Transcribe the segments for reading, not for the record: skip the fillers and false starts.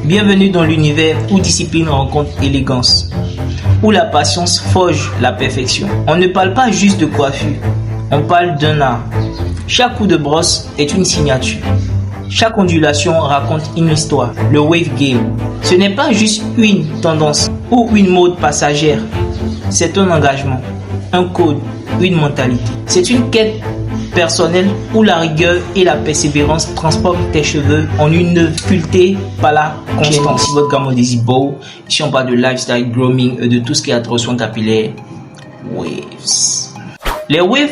Bienvenue dans l'univers où discipline rencontre élégance, où la patience forge la perfection. On ne parle pas juste de coiffure, on parle d'un art. Chaque coup de brosse est une signature. Chaque ondulation raconte une histoire. Le Wave Game, ce n'est pas juste une tendance ou une mode passagère. C'est un engagement, un code, une mentalité. C'est une quête personnelle où la rigueur et la persévérance transforment tes cheveux en une œuvre sculptée par la constance. Ici votre gamme des Ibo. Ici on parle de lifestyle, grooming, de tout ce qui est attention capillaire. Waves. Les waves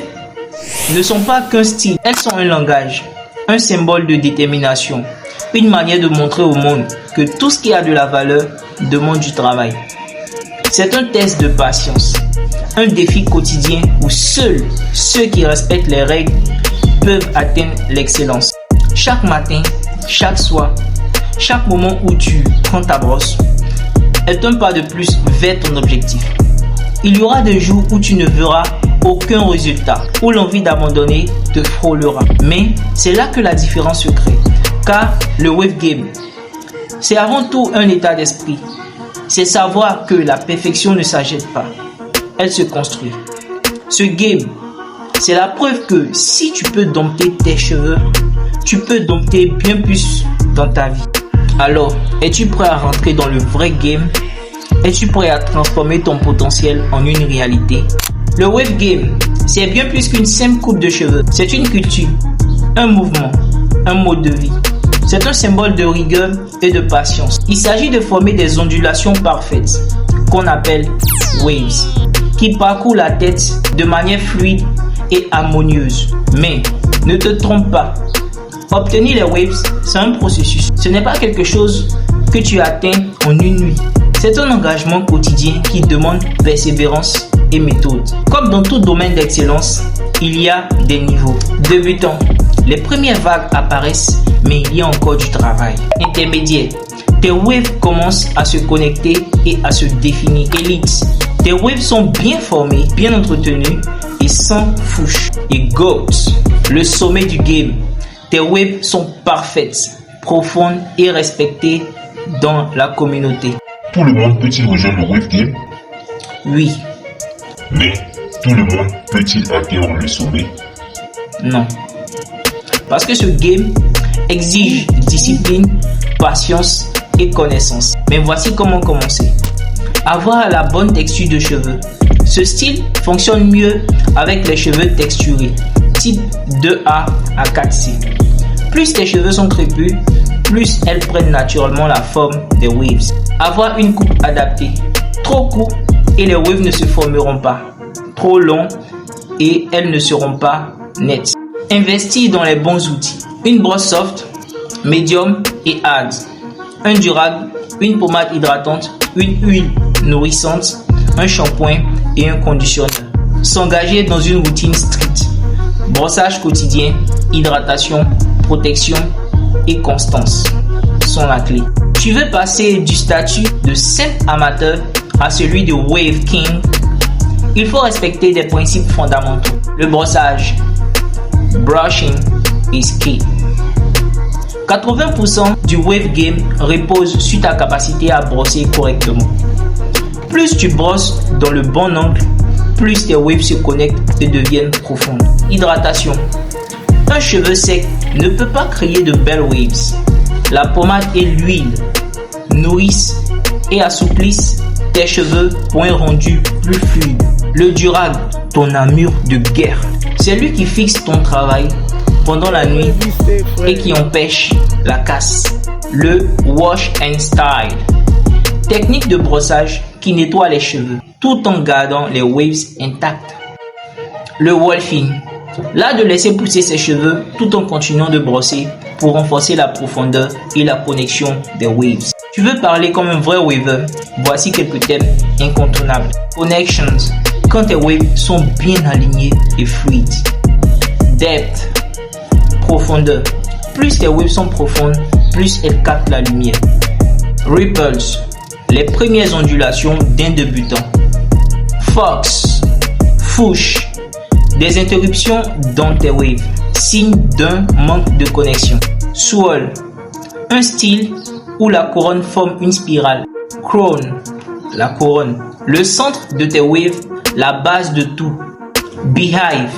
ne sont pas qu'un style, elles sont un langage, un symbole de détermination, une manière de montrer au monde que tout ce qui a de la valeur demande du travail. C'est un test de patience, un défi quotidien où seuls ceux qui respectent les règles peuvent atteindre l'excellence. Chaque matin, chaque soir, chaque moment où tu prends ta brosse est un pas de plus vers ton objectif. Il y aura des jours où tu ne verras aucun résultat, où l'envie d'abandonner te frôlera. Mais c'est là que la différence se crée. Car le Wave Game, c'est avant tout un état d'esprit. C'est savoir que la perfection ne s'achète pas, elle se construit. Ce game, c'est la preuve que si tu peux dompter tes cheveux, tu peux dompter bien plus dans ta vie. Alors, es-tu prêt à rentrer dans le vrai game? Es-tu prêt à transformer ton potentiel en une réalité? Le Wave Game, c'est bien plus qu'une simple coupe de cheveux. C'est une culture, un mouvement, un mode de vie. C'est un symbole de rigueur et de patience. Il s'agit de former des ondulations parfaites, qu'on appelle waves, qui parcourent la tête de manière fluide et harmonieuse. Mais ne te trompe pas, obtenir les waves, c'est un processus. Ce n'est pas quelque chose que tu atteins en une nuit. C'est un engagement quotidien qui demande persévérance et méthode. Comme dans tout domaine d'excellence, il y a des niveaux. Débutant, les premières vagues apparaissent, mais il y a encore du travail. Intermédiaire, tes waves commencent à se connecter et à se définir. Élite, tes waves sont bien formés, bien entretenus et sans fouche. Et GOAT, le sommet du game, tes waves sont parfaites, profondes et respectées dans la communauté. Tout le monde peut-il rejoindre le Wave Game? Oui. Mais tout le monde peut-il atteindre le sommet? Non. Parce que ce game exige discipline, patience et connaissance. Mais voici comment commencer. Avoir la bonne texture de cheveux. Ce style fonctionne mieux avec les cheveux texturés, type 2A à 4C. Plus tes cheveux sont crépus, plus elles prennent naturellement la forme des waves. Avoir une coupe adaptée. Trop court et les waves ne se formeront pas. Trop long et elles ne seront pas nettes. Investir dans les bons outils. Une brosse soft, médium et hard. Un durable, une pommade hydratante, une huile nourrissante, un shampoing et un conditionneur. S'engager dans une routine stricte. Brossage quotidien, hydratation, protection et constance sont la clé. Tu veux passer du statut de simple amateur à celui de Wave King, il faut respecter des principes fondamentaux. Le brossage, brushing is key. 80% du Wave Game repose sur ta capacité à brosser correctement. Plus tu brosses dans le bon angle, plus tes waves se connectent et deviennent profondes. Hydratation. Un cheveu sec ne peut pas créer de belles waves. La pommade et l'huile nourrissent et assouplissent tes cheveux pour un rendu plus fluide. Le durable, ton armure de guerre. C'est lui qui fixe ton travail pendant la nuit et qui empêche la casse. Le wash and style. Technique de brossage qui nettoie les cheveux tout en gardant les waves intactes. Le wolfing. L'art de laisser pousser ses cheveux tout en continuant de brosser pour renforcer la profondeur et la connexion des waves. Tu veux parler comme un vrai waver? Voici quelques thèmes incontournables. Connections. Quand tes waves sont bien alignés et fluides. Depth. Profondeur. Plus tes waves sont profondes, plus elles captent la lumière. Ripples. Les premières ondulations d'un débutant. Fox. Fouche. Des interruptions dans tes waves, signe d'un manque de connexion. Swirl. Un style où la couronne forme une spirale. Crown, la couronne. Le centre de tes waves, la base de tout. Beehive,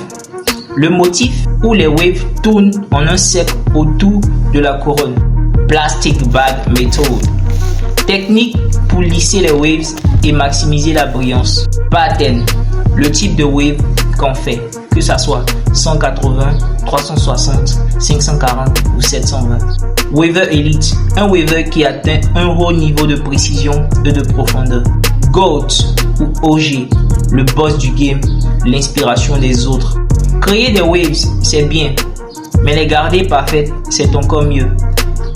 le motif où les waves tournent en un cercle autour de la couronne. Plastic bag method. Technique pour lisser les waves et maximiser la brillance. Pattern, le type de wave qu'on fait, que ça soit 180, 360, 540 ou 720. Waver Elite, un waver qui atteint un haut niveau de précision et de profondeur. GOAT ou OG, le boss du game, l'inspiration des autres. Créer des waves, c'est bien, mais les garder parfaites, c'est encore mieux.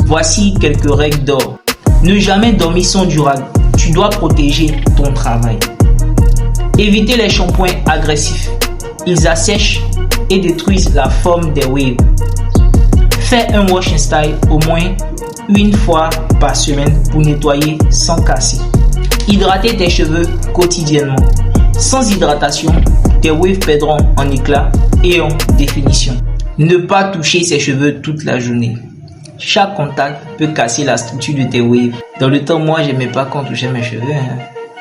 Voici quelques règles d'or. Ne jamais dormir sans durag. Tu dois protéger ton travail. Éviter les shampoings agressifs. Ils assèchent et détruisent la forme des waves. Fais un wash and style au moins une fois par semaine pour nettoyer sans casser. Hydrater tes cheveux quotidiennement. Sans hydratation, tes waves perdront en éclat et en définition. Ne pas toucher ses cheveux toute la journée. Chaque contact peut casser la structure de tes waves. Dans le temps, moi, j'aimais pas qu'on touchait mes cheveux.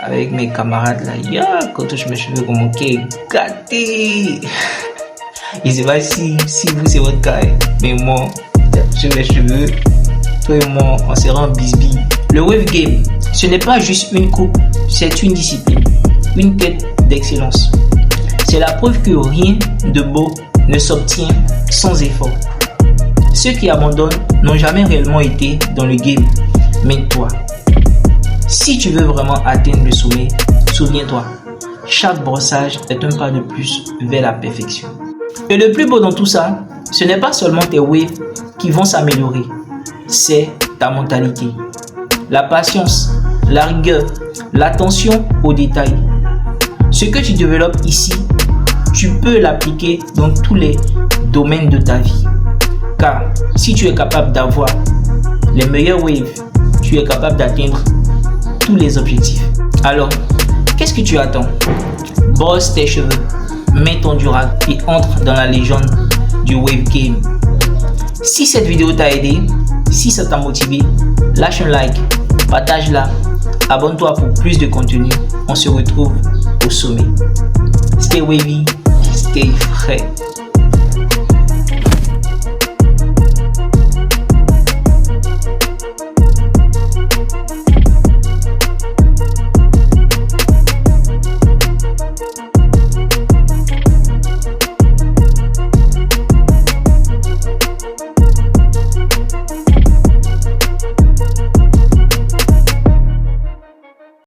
Avec mes camarades là, quand on touche mes cheveux comme ok, gâté. Je sais pas si vous c'est votre cas, mais moi, j'ai mes cheveux, toi et moi, on sera en bisbille. Le wave game, ce n'est pas juste une coupe, c'est une discipline, une quête d'excellence. C'est la preuve que rien de beau ne s'obtient sans effort. Ceux qui abandonnent n'ont jamais réellement été dans le game, mais toi. Si tu veux vraiment atteindre le sommet, souviens-toi, chaque brossage est un pas de plus vers la perfection. Et le plus beau dans tout ça, ce n'est pas seulement tes waves qui vont s'améliorer, c'est ta mentalité. La patience, la rigueur, l'attention aux détails. Ce que tu développes ici, tu peux l'appliquer dans tous les domaines de ta vie. Car si tu es capable d'avoir les meilleurs waves, tu es capable d'atteindre tous les objectifs. Alors, qu'est-ce que tu attends? Brosse tes cheveux, mets ton durag et entre dans la légende du wave game. Si cette vidéo t'a aidé, si ça t'a motivé, lâche un like, partage-la, abonne-toi pour plus de contenu. On se retrouve au sommet. Stay wavy, stay frais.